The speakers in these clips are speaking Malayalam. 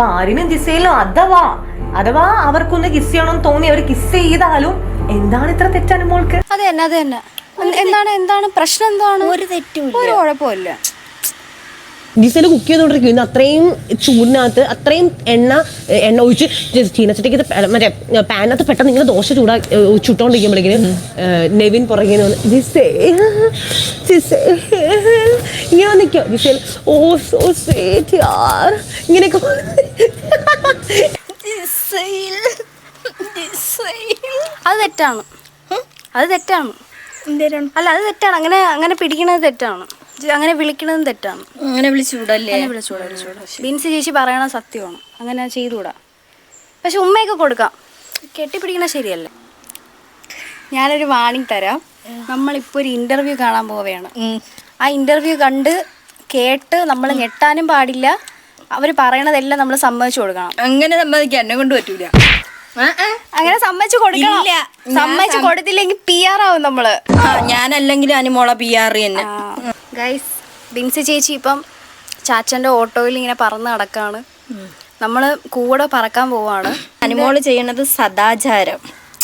അപ്പൊ ആര്യനും ജിസയിലും അഥവാ അവർക്കൊന്ന് കിസ് ചെയ്യണമെന്ന് തോന്നി അവർ കിസ് ചെയ്താലും എന്താണ് ഇത്ര തെറ്റനുമോൾക്ക്? അത് തന്നെ എന്താണ് പ്രശ്നം? എന്താണ്? ഒരു തെറ്റും ഒരു കുഴപ്പമില്ല. ജിസേല് കുക്ക് ചെയ്തോണ്ടിരിക്കും. ഇന്ന് അത്രയും ചൂടിനകത്ത് അത്രയും എണ്ണ ഒഴിച്ച് ചീനച്ചട്ടിക്ക് മറ്റേ പാനകത്ത് പെട്ടെന്ന് ഇങ്ങനെ ദോശ ചുട്ടോണ്ടിരിക്കുമ്പോഴേക്കും നെവിൻ പുറകെ ഇങ്ങനെ നിൽക്കും. ജിസേൽ ഓ സോ സ്വീറ്റ് യാർ ഇങ്ങനെയൊക്കെ അത് തെറ്റാണ്. അല്ല അത് തെറ്റാണ്. അങ്ങനെ പിടിക്കണത് തെറ്റാണ്. അങ്ങനെ വിളിക്കണതും തെറ്റാണ്. അങ്ങനെ വിളിച്ചുകൂടല്ലേ? ബിൻസി ചേച്ചി പറയണ സത്യമാണ്. അങ്ങനെ ചെയ്തുകൂടാ. പക്ഷെ ഉമ്മയൊക്കെ കൊടുക്കാം. കെട്ടിപ്പിടിക്കണ ശരിയല്ല. ഞാനൊരു വാണിംഗ് തരാം. നമ്മളിപ്പോൾ ഒരു ഇൻ്റർവ്യൂ കാണാൻ പോവുകയാണ്. ആ ഇൻ്റർവ്യൂ കേട്ട് നമ്മൾ ഞെട്ടാനും പാടില്ല. അവർ പറയണതെല്ലാം നമ്മൾ സമ്മതിച്ചു കൊടുക്കണം. അങ്ങനെ സമ്മതിക്കാൻ എന്നെ കൊണ്ട് പറ്റൂല. അങ്ങനെ സമ്മതിച്ചു കൊടുക്കണം. സമ്മതിച്ചു കൊടുത്തില്ലെങ്കിൽ PR ആവും നമ്മള്. ഞാനല്ലെങ്കിൽ അനുമോളെ PR തന്നെ. ഗൈസ്, ബിൻസി ചേച്ചി ഇപ്പം ചാച്ചൻ്റെ ഓട്ടോയിൽ ഇങ്ങനെ പറന്ന് നടക്കാണ്. നമ്മൾ കൂടെ പറക്കാൻ പോവാണ്. അനുമോള് ചെയ്യണത് സദാചാരം.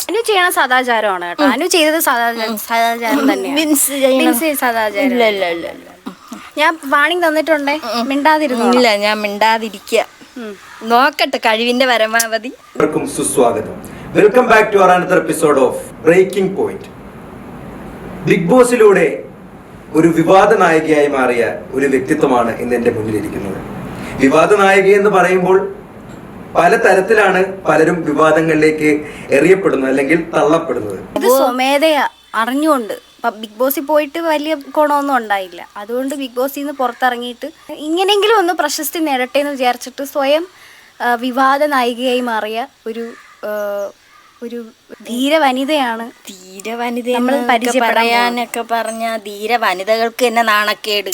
അനു ചെയ്യണ സദാചാരമാണ് കേട്ടോ. അനു ചെയ്തത് സദാചാരം തന്നെയാണ്. ബിൻസി സദാചാരം. ഇല്ല. ഞാൻ വാണിംഗ് തന്നിട്ടുണ്ടേ, മിണ്ടാതിരുന്നു. ഇല്ല, ഞാൻ മിണ്ടാതിരിക്കുക. നോക്കട്ടെ കഴിവിന്റെ പരമാവധി. സുസ്വാഗതം. Welcome back to another episode of breaking point. Big ബോസിലൂടെ ഒരു വിവാദ നായികയായി മാറിയ ഒരു വ്യക്തിത്വമാണ് ഇന്ന് എന്റെ മുന്നിലിരിക്കുന്നത്. വിവാദ നായിക എന്ന് പറയുമ്പോൾ പല തരത്തിലാണ് പലരും വിവാദങ്ങളിലേക്ക് എറിയപ്പെടുന്നത് അല്ലെങ്കിൽ തള്ളപ്പെടുന്നത്. ഇത് സ്വമേധയാ അറിഞ്ഞുകൊണ്ട് ബിഗ് ബോസിൽ പോയിട്ട് വലിയ ഗുണമൊന്നും ഉണ്ടായില്ല. അതുകൊണ്ട് ബിഗ് ബോസിൽ നിന്ന് പുറത്തിറങ്ങിയിട്ട് ഇങ്ങനെയെങ്കിലും ഒന്ന് പ്രശസ്തി നേടട്ടെ എന്ന് വിചാരിച്ചിട്ട് സ്വയം വിവാദ നായികയായി മാറിയ ഒരു ധീര വനിതയാണ്. നമ്മൾ പരിചയപ്പെടാനൊക്കെ പറഞ്ഞ ധീര വനിതകൾക്ക് തന്നെ നാണക്കേട്.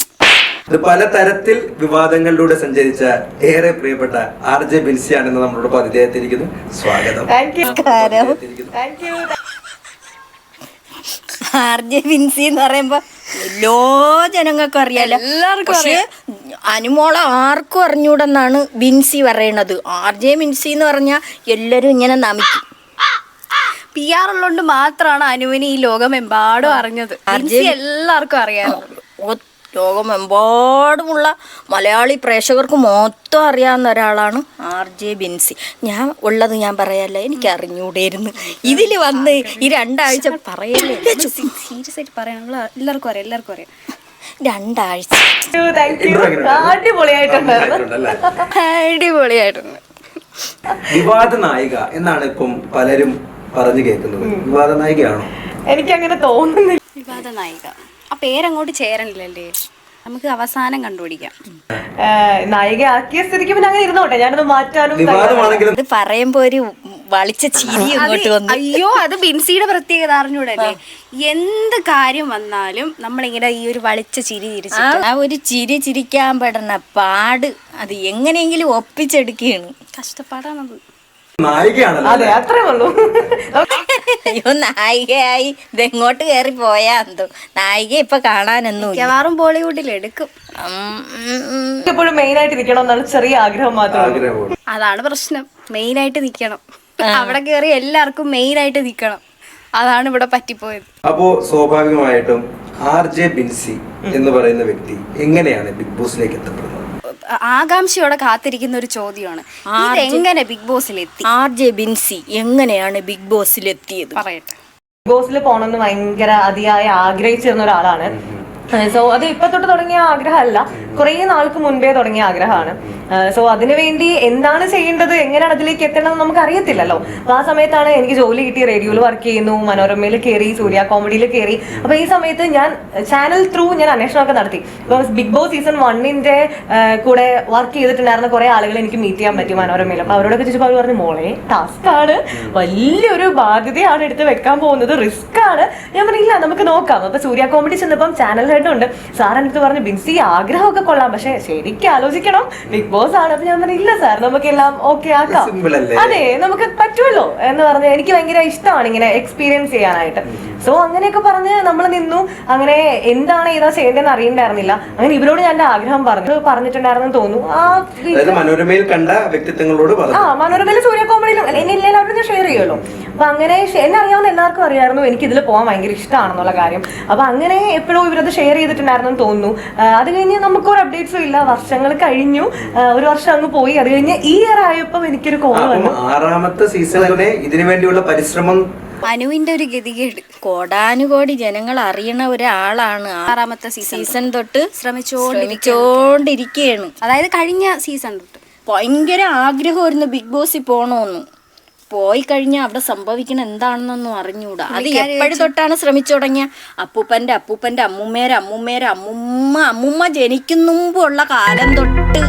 ഇത് പല തരത്തിൽ വിവാദങ്ങളിലൂടെ സഞ്ചരിച്ച ഏറെ പ്രിയപ്പെട്ട RJ ബിൻസിയാണെന്ന് നമ്മളോട് അതിഥിയായിരിക്കുന്നു. സ്വാഗതം. RJ ബിൻസി എന്ന് പറയുമ്പോ എല്ലാ ജനങ്ങൾക്കും അറിയാലോ. പക്ഷെ അനുമോളെ ആർക്കും അറിഞ്ഞൂടെന്നാണ് ബിൻസി പറയണത്. RJ ബിൻസി എന്ന് പറഞ്ഞാൽ എല്ലാരും ഇങ്ങനെ നമിക്കും. PR ഉള്ളതുകൊണ്ട് മാത്രമാണ് അനുവിന് ഈ ലോകമെമ്പാടും അറിഞ്ഞത്. എല്ലാവർക്കും അറിയാറുണ്ട്. ലോകമെമ്പാടുമുള്ള മലയാളി പ്രേക്ഷകർക്ക് മൊത്തം അറിയാവുന്ന ഒരാളാണ് RJ ബിൻസി. ഞാൻ പറയാല്ല, എനിക്ക് അറിഞ്ഞൂടായിരുന്നു. ഇതില് വന്ന് ഈ 2 ആഴ്ച പറയല്ലേ, സീരിയസ് ആയിട്ട് പറയണം. എല്ലാവർക്കും അറിയാം. 2 ആഴ്ച അടിപൊളിയായിട്ടുണ്ട്. വിവാദ നായിക എന്നാണ് ഇപ്പം പലരും പറഞ്ഞു കേൾക്കുന്നത്. വിവാദ നായികയാണോ? എനിക്കങ്ങനെ തോന്നുന്നില്ല. വിവാദ നായിക ആ പേരങ്ങോട്ട് ചേരണില്ലല്ലേ. നമുക്ക് അവസാനം കണ്ടുപിടിക്കാം. നായിക ആക്കിയ സ്ഥിതിക്ക് പിന്നെ അങ്ങനെ ഇരുന്നോട്ടെ, ഞാനത് മാറ്റാനും. ഇത് പറയുമ്പോ ഒരു വളിച്ച ചിരി ഇങ്ങോട്ട് വന്നു. അയ്യോ, അത് ബിൻസിയുടെ പ്രത്യേകത അറിഞ്ഞൂടല്ലേ. എന്ത് കാര്യം വന്നാലും നമ്മളിങ്ങനെ ഈ ഒരു വളിച്ച ചിരി തിരിച്ചിട്ട് ആ ഒരു ചിരി ചിരിക്കാൻ പെടുന്ന പാട് അത് എങ്ങനെയെങ്കിലും ഒപ്പിച്ചെടുക്കുകയാണ്. കഷ്ടപ്പാടാണത്. നായികയാണല്ലോ. അതെ, അത്രേ ഉള്ളൂ. അയ്യോ, നായികയായി ഇതെങ്ങോട്ട് കയറി പോയാ എന്തോ. നായിക ഇപ്പൊ കാണാനൊന്നും മിക്കവാറും ബോളിവുഡിൽ എടുക്കും. എപ്പോഴും മെയിൻ ആയിട്ട് നിൽക്കണം എന്നാണ് ചെറിയ ആഗ്രഹം മാത്രം. അതാണ് പ്രശ്നം. മെയിൻ ആയിട്ട് നിൽക്കണം. അവിടെ കയറി എല്ലാവർക്കും മെയിൻ ആയിട്ട് നിൽക്കണം. അതാണ് ഇവിടെ പറ്റിപ്പോയത്. അപ്പോ സ്വാഭാവികമായിട്ടും RJ ബിൻസി എന്ന് പറയുന്ന വ്യക്തി എങ്ങനെയാണ് ബിഗ് ബോസിലേക്ക് എത്തപ്പെടുന്നത്? ആകാംക്ഷയോടെ കാത്തിരിക്കുന്ന ഒരു ചോദ്യമാണ്. ഇതെങ്ങനെ ബിഗ് ബോസിലെത്തി? RJ ബിൻസി എങ്ങനെയാണ് ബിഗ് ബോസിലെത്തിയത്? പറയട്ടെ. ബിഗ് ബോസിൽ പോകണമെന്ന് ഭയങ്കര അതിയായി ആഗ്രഹിച്ചിരുന്ന ഒരാളാണ്. സോ അത് ഇപ്പൊ തൊട്ട് തുടങ്ങിയ ആഗ്രഹമല്ല, കുറേ നാൾക്ക് മുൻപേ തുടങ്ങിയ ആഗ്രഹമാണ്. സോ അതിനുവേണ്ടി എന്താണ് ചെയ്യേണ്ടത്, എങ്ങനെയാണ് അതിലേക്ക് എത്തണമെന്ന് നമുക്ക് അറിയത്തില്ലല്ലോ. അപ്പൊ ആ സമയത്താണ് എനിക്ക് ജോലി കിട്ടി. റേഡിയോയിൽ വർക്ക് ചെയ്യുന്നു, മനോരമയിൽ കയറി, സൂര്യ കോമഡിയിൽ കയറി. അപ്പൊ ഈ സമയത്ത് ഞാൻ ചാനൽ ത്രൂ ഞാൻ അന്വേഷണമൊക്കെ നടത്തി. ഇപ്പൊ ബിഗ് ബോസ് സീസൺ 1 കൂടെ വർക്ക് ചെയ്തിട്ടുണ്ടായിരുന്ന കുറെ ആളുകൾ എനിക്ക് മീറ്റ് ചെയ്യാൻ പറ്റി മനോരമയിൽ. അപ്പൊ അവരോടൊക്കെ ചോദിച്ചപ്പോൾ അവർ പറഞ്ഞു, മോളെ ടാസ്ക് ആണ്, വലിയൊരു ബാധ്യതയാണ് എടുത്ത് വെക്കാൻ പോകുന്നത്, റിസ്ക് ആണ്. ഞാൻ പറഞ്ഞില്ല, നമുക്ക് നോക്കാം. അപ്പൊ സൂര്യ കോമഡി ചെന്നപ്പം ചാനൽ ഹെഡ് ഉണ്ട്. സാർ എൻ്റെ പറഞ്ഞു, ബിൻസി ആഗ്രഹമൊക്കെ കൊള്ളാം, പക്ഷെ ശരിക്കും ആലോചിക്കണം, ബിഗ് ബോസ് ആണ്. അപ്പൊ ഞാൻ പറഞ്ഞു, ഇല്ല സാർ, നമുക്കെല്ലാം ഓക്കെ ആക്കാം, അതെ നമുക്ക് പറ്റുമല്ലോ എന്ന് പറഞ്ഞ്. എനിക്ക് ഭയങ്കര ഇഷ്ടമാണ് ഇങ്ങനെ എക്സ്പീരിയൻസ് ചെയ്യാനായിട്ട്. സോ അങ്ങനെയൊക്കെ പറഞ്ഞ് നമ്മൾ നിന്നു. അങ്ങനെ എന്താണ് ഏതാ ചെയ്യേണ്ടതെന്ന് അറിയണ്ടായിരുന്നില്ല. അങ്ങനെ ഇവരോട് ഞാൻ എന്റെ ആഗ്രഹം പറഞ്ഞിട്ടുണ്ടായിരുന്നു തോന്നുന്നു. മനോരമയിൽ കണ്ട വ്യക്തിത്വങ്ങളോട് മനോരമയിൽ സൂര്യ കോമഡിയിലും എന്നെ എല്ലാവരും ഞാൻ ഷെയർ ചെയ്യുമല്ലോ. അപ്പൊ അങ്ങനെ എന്നെ അറിയാവുന്ന എല്ലാവർക്കും അറിയായിരുന്നു എനിക്ക് ഇതിൽ പോകാൻ ഭയങ്കര ഇഷ്ടമാണെന്നുള്ള കാര്യം. അപ്പൊ അങ്ങനെ എപ്പോഴും ഇവരത് ഷെയർ ചെയ്തിട്ടുണ്ടായിരുന്നു തോന്നുന്നു. അത് കഴിഞ്ഞ് നമുക്കൊരു അപ്ഡേറ്റ്സും ഇല്ല. വർഷങ്ങൾ കഴിഞ്ഞു, ഒരു വർഷം അങ്ങ് പോയി. അത് കഴിഞ്ഞ് ഈ ഇയർ ആയപ്പോ എനിക്കൊരു കോൾ വന്നു. 6ാമത്തെ സീസണിലെ ഇതിനു വേണ്ടിയുള്ള പരിശ്രമം അനുവിന്റെ ഒരു ഗതികേട്. കോടാനുകോടി ജനങ്ങൾ അറിയണ ഒരാളാണ്. 6ാമത്തെ സീസൺ തൊട്ട് ശ്രമിച്ചുകൊണ്ടിരിക്കുകയാണ്. അതായത് കഴിഞ്ഞ സീസൺ തൊട്ട് ഭയങ്കര ആഗ്രഹമായിരുന്നു ബിഗ് ബോസിൽ പോകണമെന്ന്. പോയി കഴിഞ്ഞാൽ അവിടെ സംഭവിക്കണ എന്താണെന്നൊന്നും അറിഞ്ഞൂടാ. അത് എപ്പോഴും തൊട്ടാണ് ശ്രമിച്ചു തുടങ്ങിയ അപ്പൂപ്പന്റെ അമ്മൂമ്മ ജനിക്കുന്ന മുമ്പുള്ള കാലം തൊട്ട്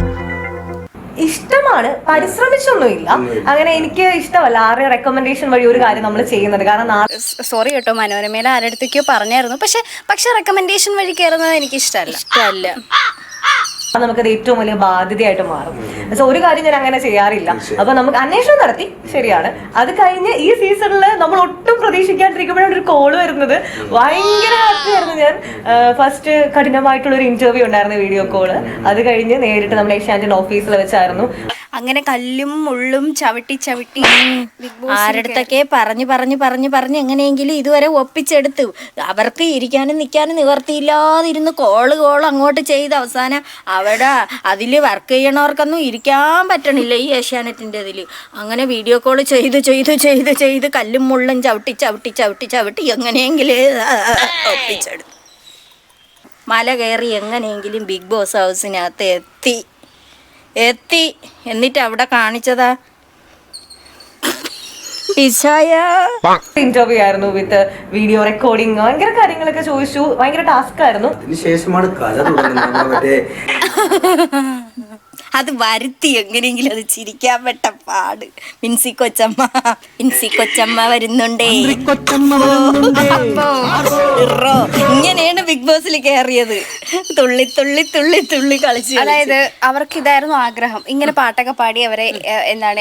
ഇഷ്ടമാണ്, പരിശ്രമിച്ചൊന്നുമില്ല. അങ്ങനെ എനിക്ക് ഇഷ്ടമല്ല ആരുടെ റെക്കമെൻഡേഷൻ വഴി ഒരു കാര്യം നമ്മൾ ചെയ്യുന്നത്. കാരണം സോറി കേട്ടോ, മനോരമയിലെ ആരടുത്തേക്കോ പറഞ്ഞായിരുന്നു. പക്ഷെ റെക്കമെൻഡേഷൻ വഴി കയറുന്നത് എനിക്ക് ഇഷ്ടമല്ല. നമുക്കത് ഏറ്റവും വലിയ ബാധ്യതയായിട്ട് മാറും. സോ ഒരു കാര്യം ഞാൻ അങ്ങനെ ചെയ്യാറില്ല. അപ്പൊ നമുക്ക് അന്വേഷണം നടത്തി, ശരിയാണ്. അത് കഴിഞ്ഞ് ഈ സീസണിൽ നമ്മൾ ഒട്ടും പ്രതീക്ഷിക്കാണ്ടിരിക്കുമ്പോഴാണ് ഒരു കോള് വരുന്നത്. ഭയങ്കര ഹാപ്പി ആയിരുന്നു ഞാൻ. ഫസ്റ്റ് കഠിനമായിട്ടുള്ള ഒരു ഇന്റർവ്യൂ ഉണ്ടായിരുന്നു, വീഡിയോ കോള്. അത് കഴിഞ്ഞ് നേരിട്ട് നമ്മുടെ ഏഷ്യാനെറ്റ് ഓഫീസിൽ വെച്ചായിരുന്നു. അങ്ങനെ കല്ലും മുള്ളും ചവിട്ടി ആരടുത്തൊക്കെ പറഞ്ഞ് എങ്ങനെയെങ്കിലും ഇതുവരെ ഒപ്പിച്ചെടുത്തു. അവർക്ക് ഇരിക്കാനും നിൽക്കാനും നിവർത്തിയില്ലാതിരുന്ന് കോള് അങ്ങോട്ട് ചെയ്ത് അവസാനം അവിടെ അതിൽ വർക്ക് ചെയ്യണവർക്കൊന്നും ഇരിക്കാൻ പറ്റണില്ല ഈ ഏഷ്യാനെറ്റിൻ്റെ ഇതിൽ. അങ്ങനെ വീഡിയോ കോൾ ചെയ്ത് കല്ലും മുള്ളും ചവിട്ടി എങ്ങനെയെങ്കിലും ഒപ്പിച്ചെടുത്തു. മല കയറി എങ്ങനെയെങ്കിലും ബിഗ് ബോസ് ഹൗസിനകത്ത് എത്തി. എന്നിട്ട് അവിടെ കാണിച്ചതാ ഇന്റർവ്യൂ ആയിരുന്നു വിത്ത് വീഡിയോ റെക്കോർഡിങ്. ഭയങ്കര കാര്യങ്ങളൊക്കെ ചോദിച്ചു. ഭയങ്കര ടാസ്ക് ആയിരുന്നു. അതിനുശേഷമാണ് കഥ തുടങ്ങുന്നത്. അത് വരുത്തി എങ്ങനെയെങ്കിലും അത് ചിരിക്കാൻ പെട്ട പാട്. മിൻസി കൊച്ചമ്മ വരുന്നുണ്ടേ. ഇങ്ങനെയാണ് ബിഗ് ബോസിൽ കയറിയത്. തുള്ളി കളിച്ചു. അതായത് അവർക്ക് ഇതായിരുന്നു ആഗ്രഹം, ഇങ്ങനെ പാട്ടൊക്കെ പാടി അവരെ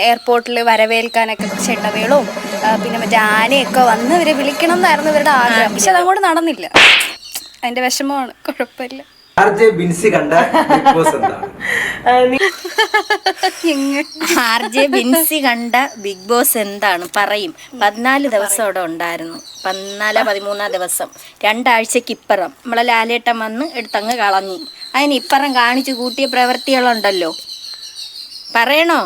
എയർപോർട്ടിൽ വരവേൽക്കാനൊക്കെ ചെണ്ടമേളവും പിന്നെ മറ്റേ ആനയൊക്കെ വന്ന് ഇവരെ വിളിക്കണം എന്നായിരുന്നു ഇവരുടെ ആഗ്രഹം. പക്ഷെ അതങ്ങോട്ട് നടന്നില്ല. അതിന്റെ വിഷമമാണ്. കുഴപ്പമില്ല. ബിൻസി കണ്ട ബിഗ് ബോസ് എന്താണ്? ബിൻസി കണ്ട ബിഗ് ബോസ് എന്താണ് പറയും. 14 ദിവസം അവിടെ ഉണ്ടായിരുന്നു. 13 ദിവസം, 2 ആഴ്ചക്കിപ്പുറം നമ്മളെ ലാലേട്ടൻ വന്ന് എടുത്തങ്ങ് കളഞ്ഞു. അതിനിപ്പുറം കാണിച്ചു കൂട്ടിയ പ്രവൃത്തികളുണ്ടല്ലോ, പറയണോ?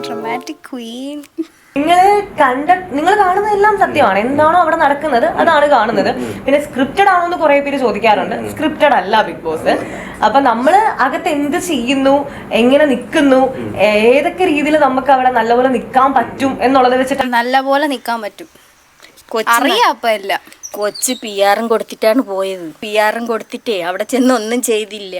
Dramatic Queen. നിങ്ങൾ കാണുന്നതെല്ലാം സത്യമാണ്. എന്താണോ അവിടെ നടക്കുന്നത് അതാണ് കാണുന്നത്. പിന്നെ സ്ക്രിപ്റ്റഡ് ആണോ എന്ന് കുറെ പേര് ചോദിക്കാറുണ്ട്. സ്ക്രിപ്റ്റഡ് അല്ല ബിഗ് ബോസ്. അപ്പൊ നമ്മള് അകത്ത് എന്ത് ചെയ്യുന്നു, എങ്ങനെ നിൽക്കുന്നു, ഏതൊക്കെ രീതിയിൽ നമുക്ക് അവിടെ നല്ലപോലെ നിൽക്കാൻ പറ്റും എന്നുള്ളത് വെച്ചിട്ട് നല്ലപോലെ നിൽക്കാൻ പറ്റും. അറിയാപ്പല്ല കൊച്ച് PR-ഉം കൊടുത്തിട്ടാണ് പോയത്. PR-ഉം കൊടുത്തിട്ടേ അവിടെ ചെന്ന് ഒന്നും ചെയ്തില്ല.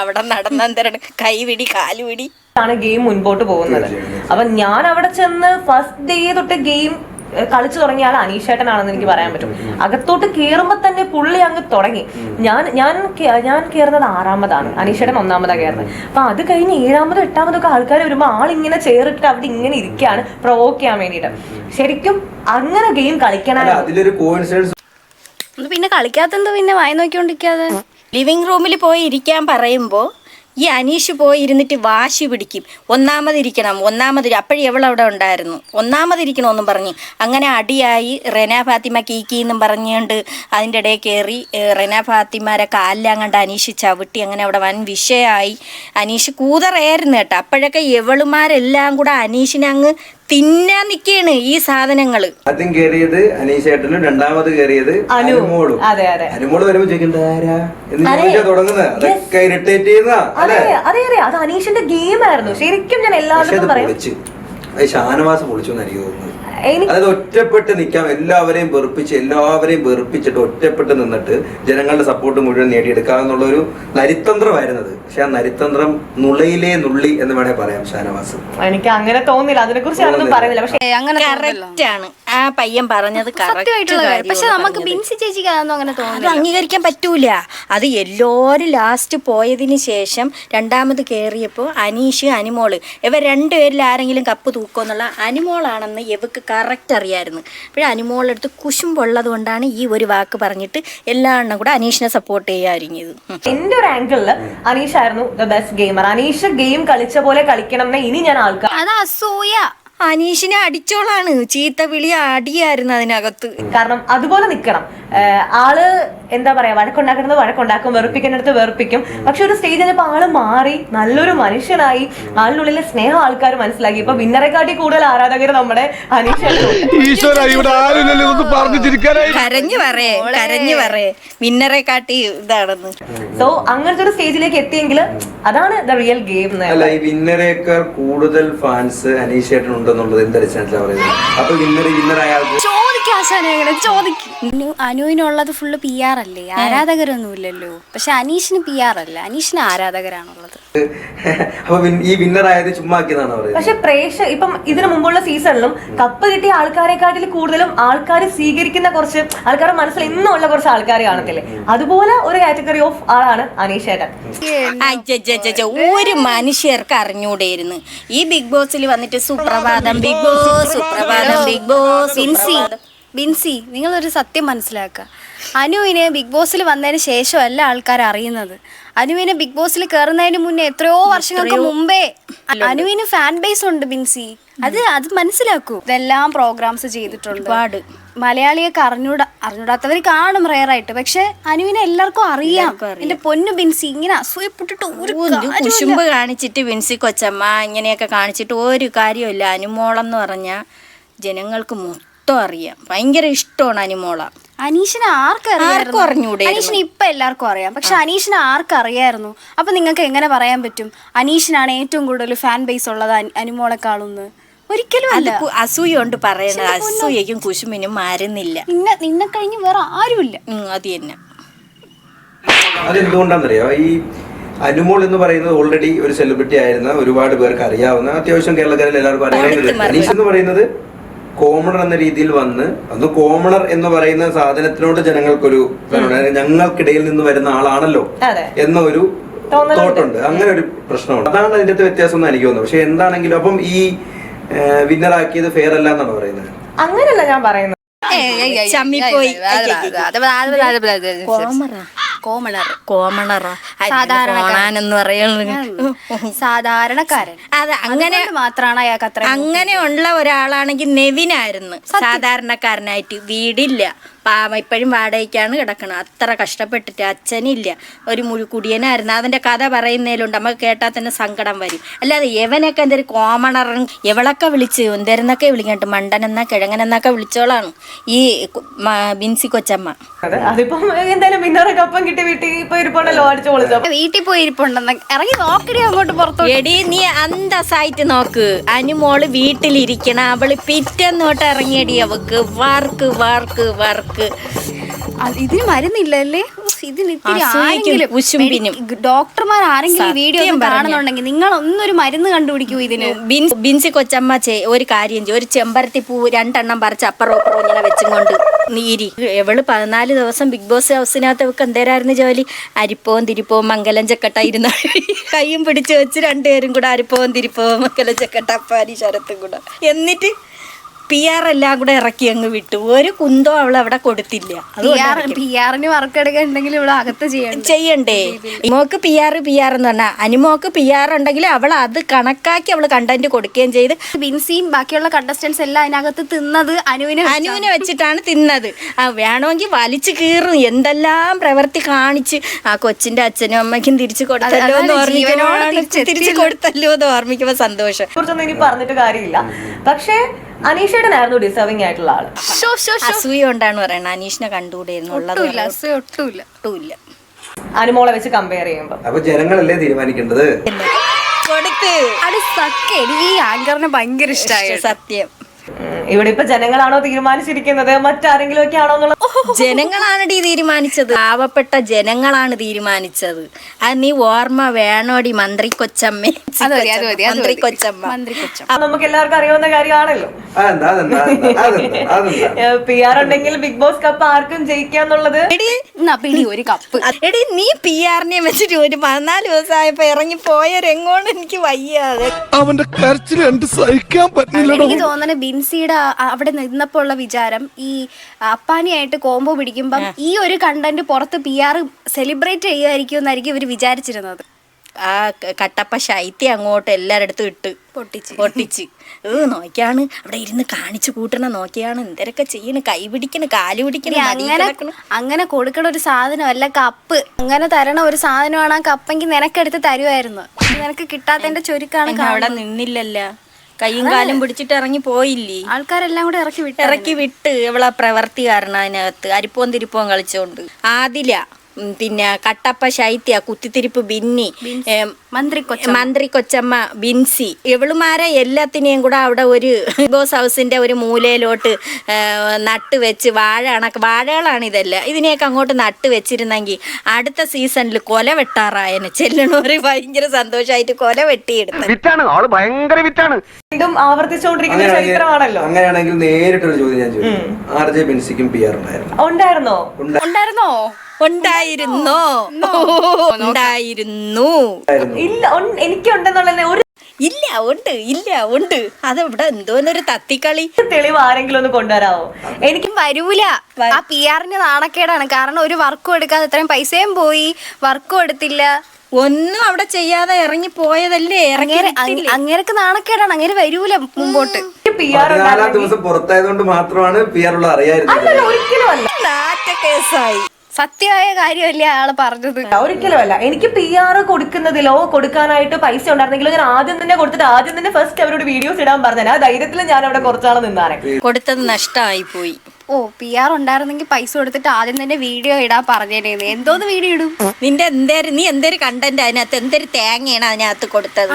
അവിടെ നടന്നെന്തരാണ് കൈവിടി കാലുപിടി ആണ് ഗെയിം മുൻപോട്ട് പോകുന്നത്. അപ്പൊ ഞാൻ അവിടെ ചെന്ന് ഫസ്റ്റ് ഡേ തൊട്ട് ഗെയിം കളിച്ചു തുടങ്ങിയ ആൾ അനീഷേട്ടനാണെന്ന് എനിക്ക് പറയാൻ പറ്റും. അകത്തോട്ട് കയറുമ്പോ തന്നെ പുള്ളി അങ്ങ് തുടങ്ങി. ഞാൻ കയറുന്നത് 6ാമതാണ്, അനീഷേട്ടൻ 1ാമതാ കയറുന്നത്. അപ്പൊ അത് കഴിഞ്ഞ് 7ാമതും 8ാമതൊക്കെ ആൾക്കാർ വരുമ്പോ ആളിങ്ങനെ ചേറിട്ട് അവിടെ ഇങ്ങനെ ഇരിക്കുകയാണ് പ്രൊവോക്ക് ചെയ്യാൻ വേണ്ടിയിട്ട്. ശരിക്കും അങ്ങനെ ഗെയിം കളിക്കണം. പിന്നെ കളിക്കാത്തെന്ത്, പിന്നെ വായി നോക്കിക്കൊണ്ടിരിക്കാതെ ലിവിങ് റൂമിൽ പോയി ഇരിക്കാൻ പറയുമ്പോൾ ഈ അനീഷ് പോയി ഇരുന്നിട്ട് വാശി പിടിക്കും. ഒന്നാമതിരിക്കണം. അപ്പോഴും എവളവിടെ ഉണ്ടായിരുന്നു. ഒന്നാമതിരിക്കണമെന്നും പറഞ്ഞ് അങ്ങനെ അടിയായി. റെന ഫാത്തിമ കീക്കിന്നും പറഞ്ഞുകൊണ്ട് അതിൻ്റെ ഇടയിൽ കയറി റെന ഫാത്തിമാരെ കാലിലങ്ങണ്ട് അനീഷ് ചവിട്ടി. അങ്ങനെ അവിടെ വൻ വിഷയമായി. അനീഷ് കൂതറയായിരുന്നു കേട്ടോ. അപ്പോഴൊക്കെ എവളുമാരെല്ലാം കൂടെ അനീഷിനെ അങ്ങ് തിന്നാൻ നിൽക്കുകയാണ് ഈ സാധനങ്ങള്. ആദ്യം കയറിയത് അനീഷേട്ടനും, 2ാമത് കയറിയത് അനുമോളും. അനുമോള് വരുമ്പോ അതൊക്കെ ഇറിറ്റേറ്റ് ചെയ്യുന്ന അത് അനീഷിന്റെ ഗെയിം ആയിരുന്നു ശരിക്കും. ഞാൻ എല്ലാവരും പറയും ഷാനവാസ് പൊളിച്ചു എന്ന് എനിക്ക് തോന്നുന്നു. അതായത് ഒറ്റപ്പെട്ട് നിൽക്കാം, എല്ലാവരെയും വെറുപ്പിച്ചിട്ട് ഒറ്റപ്പെട്ട് നിന്നിട്ട് ജനങ്ങളുടെ സപ്പോർട്ട് മുഴുവൻ നേടിയെടുക്കുക എന്നുള്ളൊരു നരിത്തന്ത്രമായിരുന്നത്. പക്ഷെ ആ നരിത്തന്ത്രം നുള്ളയിലേ നുള്ളി എന്ന് വേണേ പറയാം ഷാനവാസ്. എനിക്ക് അങ്ങനെ തോന്നില്ല, അതിനെ കുറിച്ച് ഞാനൊന്നും പറയുന്നില്ല. പക്ഷെ അങ്ങനെ കറക്റ്റ് ആണ് ആ പയ്യൻ പറഞ്ഞത്, സത്യമായിട്ടുള്ള കാര്യം. പക്ഷെ നമുക്ക് ബിൻസി ചേച്ചിക്ക് അതൊന്നും അങ്ങനെ അത് തോന്നുന്നു. അംഗീകരിക്കാൻ പറ്റൂല. അത് എല്ലാവരും ലാസ്റ്റ് പോയതിന് ശേഷം രണ്ടാമത് കയറിയപ്പോൾ അനീഷ് അനുമോള് ഇവർ രണ്ടുപേരിൽ ആരെങ്കിലും കപ്പ് തൂക്കുമെന്നുള്ള അനുമോളാണെന്ന് ഇവക്ക് കറക്റ്റ് അറിയാമായിരുന്നു. പക്ഷേ അനുമോളെടുത്ത് കുശുമ്പുള്ളത് കൊണ്ടാണ് ഈ ഒരു വാക്ക് പറഞ്ഞിട്ട് എല്ലാ എണ്ണം കൂടെ അനീഷിനെ സപ്പോർട്ട് ചെയ്യാതിരിഞ്ഞത്. എന്റെ ഒരു ആംഗിളില് അനീഷ് ആയിരുന്നു the best gamer. Aneesh game കളിച്ച പോലെ കളിക്കണം എന്ന് ഇനി ഞാൻ ആൾക്കാർ. അത് അസൂയ. അനീഷിനെ അടിച്ചോളാണ്, ചീത്ത വിളി അടിയായിരുന്നു അതിനകത്ത്. കാരണം അതുപോലെ നിക്കണം. ആള് എന്താ പറയാ, വഴക്കുണ്ടാക്കും, വെറുപ്പിക്കുന്നിടത്ത് വെറുപ്പിക്കും. പക്ഷെ ഒരു സ്റ്റേജ് കഴിഞ്ഞപ്പോ ആള് മാറി നല്ലൊരു മനുഷ്യനായി. ആളിനുള്ളിലെ സ്നേഹം ആൾക്കാർ മനസ്സിലാക്കി. ഇപ്പൊ വിന്നറെക്കാട്ടി കൂടുതൽ ആരാധകർ നമ്മുടെ കരഞ്ഞു പറയേ വിന്നറെ കാട്ടി ഇതാണെന്ന്. സോ അങ്ങനത്തെ ഒരു സ്റ്റേജിലേക്ക് എത്തിയെങ്കിൽ അതാണ് ദ റിയൽ ഗെയിം. അല്ല, ഈ വിന്നറേക്കാൾ കൂടുതൽ ഫാൻസ് അനീഷ് ചേട്ടൻ ഉണ്ടെന്നുള്ളത് എന്തടിച്ചാ പറയുന്നത്? അപ്പൊ വിന്നർ അയാൾക്ക് അനുവിനുള്ളത് ഫുള്ള് പി ആർ അല്ലേ, ആരാധകരൊന്നും ഇല്ലല്ലോ. പക്ഷെ അനീഷിന് പി ആർ അല്ല, അനീഷിന് ആരാധകരാണുള്ളത്. അപ്പൊ ഈ വിന്നർ ആയത് ചുമ്മാക്കിയതാണ് പറയുന്നത്. പക്ഷെ ഇപ്പം ഇതിനു മുമ്പുള്ള സീസണിലും കപ്പ് കിട്ടിയ ആൾക്കാരെക്കാട്ടിൽ കൂടുതലും ആൾക്കാർ സ്വീകരിക്കുന്ന കുറച്ച് ആൾക്കാരുടെ മനസ്സിൽ ഇന്നും ഉള്ള കുറച്ച് ആൾക്കാർ കാണത്തില്ലേ, അതുപോലെ ഒരു കാറ്റഗറി ഓഫ് ആളാണ് അനീഷ് ചേട്ടൻ. ഒരു മനുഷ്യർക്ക് അറിഞ്ഞൂടെയിരുന്നു ഈ ബിഗ് ബോസിൽ വന്നിട്ട് സുപ്രഭാതം ബിഗ് ബോസ്, സുപ്രഭാതം ബിഗ് ബോസ്. ബിൻസി, നിങ്ങളൊരു സത്യം മനസ്സിലാക്കുക. അനുവിനെ ബിഗ് ബോസിൽ വന്നതിന് ശേഷമല്ല ആൾക്കാർ അറിയുന്നത്. അനുവിനെ ബിഗ് ബോസിൽ കയറുന്നതിന് മുന്നേ എത്രയോ വർഷങ്ങൾക്ക് മുമ്പേ അനുവിന് ഫാൻ ബേസ് ഉണ്ട് ബിൻസി. അത് മനസ്സിലാക്കൂ. ഇതെല്ലാം പ്രോഗ്രാംസ് ചെയ്തിട്ടുണ്ട് ഒരുപാട്. മലയാളിയൊക്കെ അറിഞ്ഞൂടാത്തവർ കാണും റയറായിട്ട്. പക്ഷെ അനുവിനെ എല്ലാവർക്കും അറിയാം. എന്റെ പൊന്നു ബിൻസി, ഇങ്ങനെ അസൂയപ്പെട്ടിട്ട് ഒരു കുശുമ്പ് കാണിച്ചിട്ട് ബിൻസി കൊച്ചമ്മ ഇങ്ങനെയൊക്കെ കാണിച്ചിട്ട് ഒരു കാര്യമില്ല. അനുമോളെന്ന് പറഞ്ഞാൽ ജനങ്ങൾക്ക് മൊത്തം അറിയാം, ഭയങ്കര ഇഷ്ടമാണ് അനുമോള. അനീഷിനെ ആർക്കും അറിഞ്ഞൂടെ? അനീഷിനെ ഇപ്പൊ എല്ലാവർക്കും അറിയാം, പക്ഷെ അനീഷിനെ ആർക്കറിയായിരുന്നു? അപ്പൊ നിങ്ങൾക്ക് എങ്ങനെ പറയാൻ പറ്റും അനീഷിനാണ് ഏറ്റവും കൂടുതൽ ഫാൻ ബേസ് ഉള്ളത് അനുമോളെക്കാളൊന്ന്? ഒരിക്കലും അല്ല. അസൂയ കൊണ്ട് പറയണത്, അസൂയക്കും കുശുമിനും മാറുന്നില്ല. നിന്നെ കഴിഞ്ഞ് വേറെ ആരുമില്ല. അത് തന്നെ. അതെന്തുകൊണ്ടാണെന്നറിയോ? ഈ അനുമോൾ എന്ന് പറയുന്നത് ഓൾറെഡി ഒരു സെലിബ്രിറ്റി ആയിരുന്ന, ഒരുപാട് പേർക്ക് അറിയാവുന്ന, അത്യാവശ്യം കേരളക്കാരിൽ എല്ലാവർക്കും അറിയാവുന്ന. അനീഷ് എന്ന് പറയുന്നത് കോമണർ എന്ന രീതിയിൽ വന്ന്, അന്ന് കോമണർ എന്ന് പറയുന്ന സാധനത്തിനോട് ജനങ്ങൾക്കൊരു ഞങ്ങൾക്കിടയിൽ നിന്ന് വരുന്ന ആളാണല്ലോ എന്ന ഒരു തോട്ടുണ്ട്. അങ്ങനെ ഒരു പ്രശ്നമുണ്ട്. അതാണ് അതിന്റെ വ്യത്യാസം എന്ന് എനിക്ക് തോന്നുന്നു. പക്ഷെ എന്താണെങ്കിലും അപ്പം ഈ വിന്നറാക്കിയത് ഫെയർ അല്ല എന്നാണ് പറയുന്നത്. അങ്ങനെയല്ല ഞാൻ പറയുന്നത്. സാധാരണക്കാരൻ. അത് അങ്ങനെ മാത്രമാണ് അയാൾക്ക് അത്ര. അങ്ങനെയുള്ള ഒരാളാണെങ്കിൽ നെവിനായിരുന്നു സാധാരണക്കാരനായിട്ട്. വീടില്ല, ഇപ്പോഴും വാടകയ്ക്കാണ് കിടക്കണം. അത്ര കഷ്ടപ്പെട്ടിട്ട് അച്ഛനില്ല, ഒരു കുടിയനായിരുന്നു. അതിന്റെ കഥ പറയുന്നതിലുണ്ട്, നമുക്ക് കേട്ടാൽ തന്നെ സങ്കടം വരും. അല്ലാതെ എവനൊക്കെ എന്തൊരു കോമണറും എവളൊക്കെ വിളിച്ച് എന്തേരെന്നൊക്കെ വിളിക്കട്ടെ, മണ്ടനെന്നാ കിഴങ്ങനെന്നൊക്കെ വിളിച്ചോളാണ് ഈ ബിൻസി കൊച്ചമ്മ. അതിപ്പം എന്തായാലും വിന്നറൊക്കെ ഒപ്പം കിട്ടി വീട്ടിൽ പോയി ഇരിപ്പുണ്ടല്ലോ, അടിച്ചു പൊളിച്ചോ. വീട്ടിൽ പോയി ഇരിപ്പുണ്ടെന്ന് ഇറങ്ങി നോക്കടി അങ്ങോട്ട് പുറത്തു. എടി നീ അന്തസ്സായിട്ട് നോക്ക്. അനുമോള് വീട്ടിലിരിക്കണം, അവള് പിറ്റെന്നോട്ട് ഇറങ്ങിയടി. അവക്ക് വർക്ക് വർക്ക് വർക്ക്. ഇതിന് മരുന്നില്ലല്ലേ? ഇതിന് ഡോക്ടർമാർ ആരെങ്കിലും വീഡിയോ കാണുന്നുണ്ടെങ്കിൽ നിങ്ങൾ ഒന്നൊരു മരുന്ന് കണ്ടുപിടിക്കൂ ഇതിന്. ബിൻസി കൊച്ചമ്മ ഒരു കാര്യം ചെയ്യും, ഒരു ചെമ്പരത്തി പൂ 2 എണ്ണം പറിച്ച് അപ്പുറം ഇങ്ങനെ വെച്ചും കൊണ്ട് നീരി. എവള് 14 ദിവസം ബിഗ് ബോസ് ഹൗസിനകത്ത് അവൾക്ക് എന്തേരായിരുന്നു ജോലി? അരിപ്പവും തിരിപ്പവും മംഗലം ചക്കട്ടായിരുന്നു. കയ്യും പിടിച്ച് വെച്ച് 2 പേരും കൂടെ അരിപ്പവും തിരിപ്പവും മംഗലം ചക്കട്ട അപ്പാരി ശരത്തും കൂടെ. എന്നിട്ട് PR എല്ലാം കൂടെ ഇറക്കി അങ്ങ് വിട്ടു. ഒരു കുന്തോ അവൾ അവിടെ കൊടുത്തില്ല. PR വർക്കെടുക്കണ്ടെങ്കിൽ ഇവിടെ അകത്ത് ചെയ്യണ്ടേ? മോക്ക് PR എന്ന് പറഞ്ഞാൽ അനുമോക്ക് PR ഉണ്ടെങ്കിൽ അവൾ അത് കണക്കാക്കി അവള് കണ്ടന്റ് കൊടുക്കുകയും ചെയ്ത്. ബിൻസിയും ബാക്കിയുള്ള കണ്ടസ്റ്റൻസ് എല്ലാം അതിനകത്ത് തിന്നത് അനുവിനെ വെച്ചിട്ടാണ് തിന്നത്. വേണമെങ്കിൽ വലിച്ചു കീറും, എന്തെല്ലാം പ്രവൃത്തി കാണിച്ച് ആ കൊച്ചിന്റെ അച്ഛനും അമ്മയ്ക്കും തിരിച്ചു കൊടുത്തല്ലോ എന്ന് ഓർമ്മിക്കുമ്പോ സന്തോഷം. കുറിച്ചൊന്നും ഇനി പറഞ്ഞിട്ട് കാര്യമില്ല. പക്ഷേ അനീഷേട്ടനായിരുന്നു ഡിസേർവിംഗ് ആയിട്ടുള്ള ആള്. അസൂയ കൊണ്ടാണ് പറയുന്നത് അനീഷിനെ കണ്ടുകൂടെയെന്നുള്ളത്. ഒട്ടുമില്ല അനുമോളെ വെച്ച് കമ്പയർ ചെയ്യുമ്പോ. അപ്പൊ ജനങ്ങളല്ലേ തീരുമാനിക്കേണ്ടത്. ഈ ആങ്കറിനെ ഭയങ്കര ഇഷ്ടമായി. സത്യം. ഇവിടെ ഇപ്പൊ ജനങ്ങളാണോ തീരുമാനിച്ചിരിക്കുന്നത് മറ്റാരെങ്കിലും ഒക്കെ ആണോ എന്നുള്ള ജനങ്ങളാണടി തീരുമാനിച്ചത്, പാവപ്പെട്ട ജനങ്ങളാണ് തീരുമാനിച്ചത്. അത് നീ ഓർമ്മ വേണോടി മന്ത്രി കൊച്ചമ്മ. മന്ത്രി കൊച്ചമ്മ നമുക്ക് എല്ലാവർക്കും അറിയാവുന്ന കാര്യമാണല്ലോ. PR ഉണ്ടെങ്കിൽ ബിഗ് ബോസ് കപ്പ് ആർക്കും ജയിക്കാന്നുള്ളത്. പിടി ഒരു കപ്പ്. എടി നീ PR-നെ വെച്ചിട്ട് ഒരു 14 ദിവസമായപ്പോ ഇറങ്ങി പോയരെങ്ങോണ്ട് എനിക്ക് വയ്യാതെ. അവന്റെ കരച്ചിൽ കണ്ട് സഹിക്കാൻ പറ്റില്ല. എനിക്ക് തോന്നുന്നത് ബിൻസിയുടെ അവിടെ നിന്നപ്പോ ഉള്ള വിചാരം ഈ അപ്പാനിയായിട്ട് കോംബോ പിടിക്കുമ്പം ഈ ഒരു കണ്ടന്റ് പുറത്ത് PR സെലിബ്രേറ്റ് ചെയ്യുമായിരിക്കും എന്നായിരിക്കും ഇവർ വിചാരിച്ചിരുന്നത്. ആ കട്ടപ്പ ശൈത്യം അങ്ങോട്ട് എല്ലാരടുത്തും ഇട്ട് പൊട്ടിച്ച് നോക്കിയാണ് അവിടെ ഇരുന്ന് കാണിച്ചു കൂട്ടണ, നോക്കിയാണ് എന്തൊക്കെ ചെയ്യണ്, കൈ പിടിക്കണ്, കാല് പിടിക്കണ്. അങ്ങനെ കൊടുക്കണ ഒരു സാധനമല്ല കപ്പ്. അങ്ങനെ തരണ ഒരു സാധനമാണ് ആ കപ്പെങ്കിൽ നിനക്കെടുത്ത് തരുമായിരുന്നു. നിനക്ക് കിട്ടാത്തതിന്റെ ചുരുക്കാണ്. അവിടെ നിന്നില്ലല്ല, കൈയും കാലും പിടിച്ചിട്ട് ഇറങ്ങി പോയില്ലേ. ആൾക്കാരെല്ലാം കൂടെ ഇറക്കി വിട്ട് ഇവളെ പ്രവർത്തി കാരണം അതിനകത്ത് അരിപ്പോം തിരിപ്പോം കളിച്ചോണ്ട് ആദില, പിന്നെ കട്ടപ്പ ശൈത്യ, കുത്തിത്തിരിപ്പ് ബിന്നി, മന്ത്രി കൊച്ചമ്മ, ബിൻസി, ഇവളുമാരെ എല്ലാത്തിനെയും കൂടെ അവിടെ ഒരു ബോസ് ഹൗസിന്റെ ഒരു മൂലയിലോട്ട് നട്ട് വെച്ച് വാഴകളാണ് ഇതെല്ലാം. ഇതിനെയൊക്കെ അങ്ങോട്ട് നട്ട് വെച്ചിരുന്നെങ്കിൽ അടുത്ത സീസണിൽ കൊല വെട്ടാറായനെ ചെല്ലണോര് ഭയങ്കര സന്തോഷമായിട്ട് കൊല വെട്ടിയെടുത്ത്. വീണ്ടും ആവർത്തിച്ചുകൊണ്ടിരിക്കുന്ന ചരിത്രമാണല്ലോ. അങ്ങനെയാണെങ്കിൽ നേരിട്ടൊരു ചോദ്യം ഞാൻ ചോദിക്കും, RJ ബിൻസിക്കും PR ഉണ്ടായിരുന്നോ? ഉണ്ടായിരുന്നു. ഇല്ല, എനിക്കുണ്ടെന്നുള്ള ഒരു ഉണ്ട്. അതിവിടെ എന്തോന്നൊരു തത്തിക്കളി. തെളിവ് ആരെങ്കിലും ഒന്ന് കൊണ്ടുവരാമോ? എനിക്കും വരൂല. ആ PR-ന് നാണക്കേടാണ്. കാരണം ഒരു വർക്കും എടുക്കാതെ ഇത്രയും പൈസയും പോയി, വർക്കും എടുത്തില്ല, ഒന്നും അവിടെ ചെയ്യാതെ ഇറങ്ങി പോയതല്ലേ. അങ്ങേർക്ക് നാണക്കേടാണ്. അങ്ങനെ വരൂല മുമ്പോട്ട്. 14 ദിവസം പുറത്തായതുകൊണ്ട് മാത്രമാണ് PR ഉള്ള അറിയാതിരുന്നത്. ഒരിക്കലും അല്ല, കേസായി. സത്യമായ കാര്യമല്ലേ ആള് പറഞ്ഞത്. ഒരിക്കലും അല്ല. എനിക്ക് PR കൊടുക്കുന്നതിലോ കൊടുക്കാനായിട്ട് പൈസ ഉണ്ടായിരുന്നെങ്കിലോ ഞാൻ ആദ്യം തന്നെ കൊടുത്തിട്ട് ആദ്യം തന്നെ ഫസ്റ്റ് അവരോട് വീഡിയോസ് ഇടാൻ പറഞ്ഞാൽ ആ ധൈര്യത്തിൽ ഞാൻ അവിടെ കുറച്ചാള് നിന്നാണ്. കൊടുത്തത് നഷ്ടമായി പോയി. PR ഉണ്ടായിരുന്നെങ്കിൽ പൈസ കൊടുത്തിട്ട് ആദ്യം തന്നെ വീഡിയോ ഇടാൻ പറഞ്ഞേനെ. എന്തോന്ന് വീഡിയോ ഇടും? നീ എന്തൊരു കണ്ടന്റ് അതിനകത്ത്, എന്തൊരു തേങ്ങയാണ് അതിനകത്ത് കൊടുത്തത്?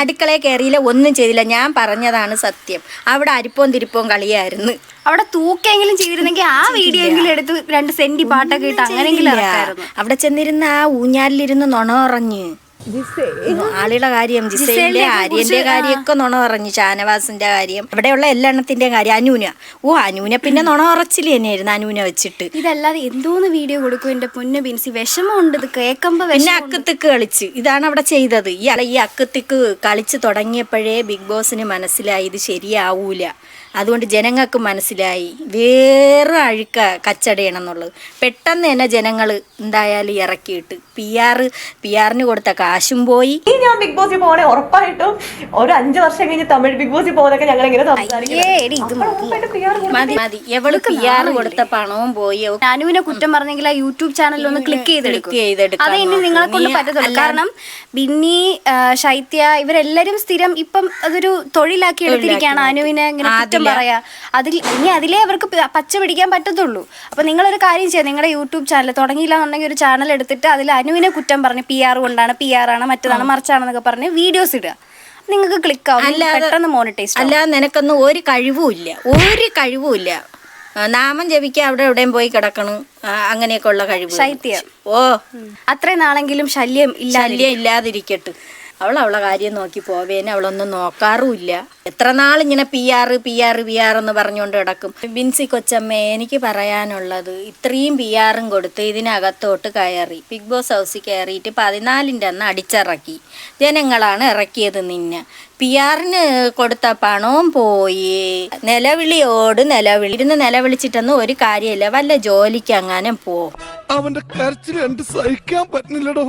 അടുക്കളയിൽ കയറിയില്ല, ഒന്നും ചെയ്തില്ല. ഞാൻ പറഞ്ഞതാണ് സത്യം. അവിടെ അരിപ്പോം തിരിപ്പോം കളിയായിരുന്നു. അവിടെ തൂക്കെങ്കിലും ചെയ്തിരുന്നെങ്കിൽ ആ വീഡിയോ എങ്കിലും എടുത്ത് 2 സെന്റി പാട്ടൊക്കെ ഇട്ട് അങ്ങനെയെങ്കിലും ഇറക്കായിരുന്നു. അവിടെ ചെന്നിരുന്ന ആ ഊഞ്ഞാലിലിരുന്ന് നുണ പറഞ്ഞ് ആളുടെ കാര്യം, ജിസയിലെ ആര്യന്റെ കാര്യമൊക്കെ നുണ പറഞ്ഞു, ഷാനവാസിന്റെ കാര്യം, ഇവിടെയുള്ള എല്ലാണ്ണത്തിന്റെ കാര്യം. അനൂന പിന്നെ നുണ ഉറച്ചില്ല തന്നെയായിരുന്നു അനൂന വെച്ചിട്ട്. ഇതല്ലാതെ എന്തോന്ന് വീഡിയോ കൊടുക്കും എന്റെ പൊന്നു ബിൻസി. വിഷമമുണ്ട് ഇത് കേൾക്കുമ്പോ. പിന്നെ അക്കത്തിക്ക് കളിച്ച് ഇതാണ് അവിടെ ചെയ്തത്. ഈ അക്കത്തിക്ക് കളിച്ച് തുടങ്ങിയപ്പോഴേ ബിഗ് ബോസിന് മനസ്സിലായി ഇത് ശരിയാവൂല. അതുകൊണ്ട് ജനങ്ങൾക്ക് മനസ്സിലായി വേറെ അഴുക്ക കച്ചടയണമെന്നുള്ളത്. പെട്ടെന്ന് തന്നെ ജനങ്ങൾ എന്തായാലും ഇറക്കിയിട്ട് PR-ന് കൊടുത്ത കാശും പോയി. ഞാൻ ബിഗ് ബോസിൽ പോകണേ ഉറപ്പായിട്ടും ഒരു 5 വർഷം കഴിഞ്ഞ് തമിഴ് ബിഗ് ബോസിൽ പോകുന്നതൊക്കെ ഞങ്ങൾ ഇങ്ങനെ മതി. എവള് PR കൊടുത്ത പണവും പോയി. അനുവിനെ കുറ്റം പറഞ്ഞെങ്കിൽ ആ യൂട്യൂബ് ചാനലിൽ ഒന്ന് ക്ലിക്ക് ചെയ്തെടുക്കും. അത് ഇനി നിങ്ങളെ കൊണ്ട് പറ്റത്തുള്ളൂ. കാരണം ബിന്നി, ശൈത്യ ഇവരെല്ലാരും സ്ഥിരം ഇപ്പം അതൊരു തൊഴിലാക്കി എടുത്തിരിക്കുകയാണ് അനുവിനെ ഇങ്ങനെ കുറ്റം പറയാ. അതിലേ അവർക്ക് പച്ച പിടിക്കാൻ പറ്റത്തുള്ളൂ. അപ്പൊ നിങ്ങളൊരു കാര്യം ചെയ്യാം, നിങ്ങളുടെ യൂട്യൂബ് ചാനൽ തുടങ്ങിയില്ല എന്നുണ്ടെങ്കിൽ ഒരു ചാനൽ എടുത്തിട്ട് അതിൽ അനുവിനെ കുറ്റം പറഞ്ഞ് PR കൊണ്ടാണ്, PR ആണ്, മറ്റേതാണ്, മറിച്ചാണെന്നൊക്കെ പറഞ്ഞ് വീഡിയോസ് ഇടുക. നിങ്ങൾക്ക് ക്ലിക്ക് ആവും, പെട്ടെന്ന് മോണിറ്റൈസ്. അല്ലാതെ നിനക്കൊന്നും ഒരു കഴിവുമില്ല. നാമം ജപിക്കുക, അവിടെ എവിടെയും പോയി കിടക്കണം, അങ്ങനെയൊക്കെ ഉള്ള കഴിവ്. ശൈത്യം അത്രയും നാളെങ്കിലും ശല്യം ഇല്ലാതിരിക്കട്ടെ. അവളെ കാര്യം നോക്കി പോവേനെ അവളൊന്നും നോക്കാറുമില്ല. എത്ര നാളിങ്ങനെ PR എന്ന് പറഞ്ഞുകൊണ്ട് കിടക്കും. ബിൻസി കൊച്ചമ്മ, എനിക്ക് പറയാനുള്ളത്, ഇത്രയും PR-ഉം കൊടുത്ത് ഇതിനകത്തോട്ട് കയറി ബിഗ് ബോസ് ഹൗസിൽ കയറിയിട്ട് 14-ൻ്റെ അന്ന് അടിച്ചിറക്കി. ജനങ്ങളാണ് ഇറക്കിയത് നിന്നെ. PR-ന് കൊടുത്ത പണവും പോയി. ഇരുന്ന് നിലവിളിച്ചിട്ടൊന്നും ഒരു കാര്യമില്ല. വല്ല ജോലിക്ക് അങ്ങനെ പോ. അവന്റെ കരച്ചിൽ കണ്ട് സഹിക്കാൻ പറ്റുന്നില്ലടോ.